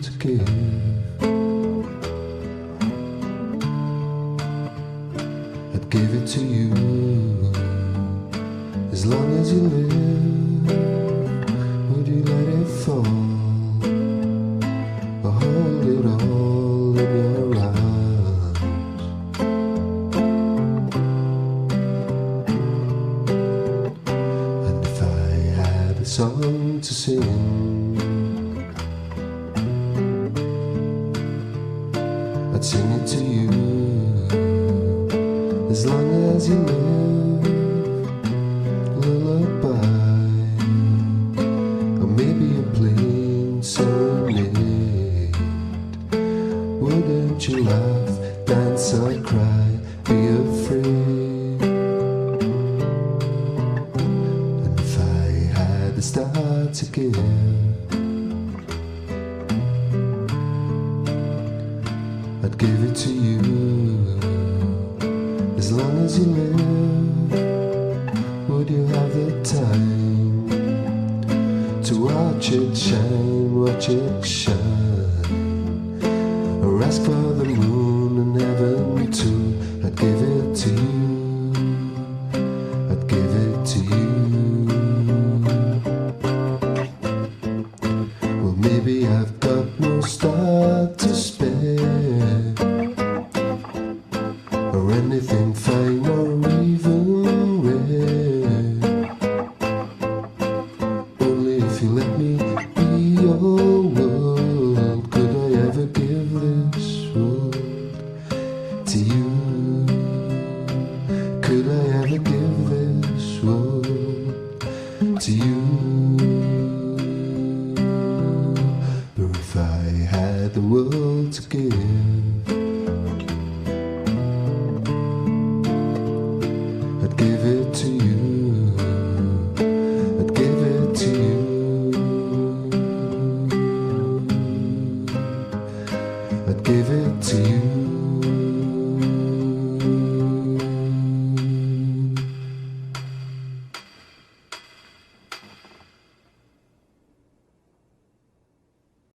to give, I'd give it to you. As long as you live, would you let it fall, or hold it all in your arms? And if I had a song to sing, I'd sing it to you. As long as you live, lullaby, or maybe a plain serenade. Wouldn't you laugh, dance or cry, be afraid? And if I had a star to give, I'd give it to you. As long as you live, would you have the time to watch it shine, watch it shine, or ask for the moon and heaven too? I'd give it to you, I'd give it to you. Well, maybe I've got no star to spare, or anything fine or even rare. Only if you let me be your world, could I ever give this world to you? Could I ever give this world to you? But if I had the world to give,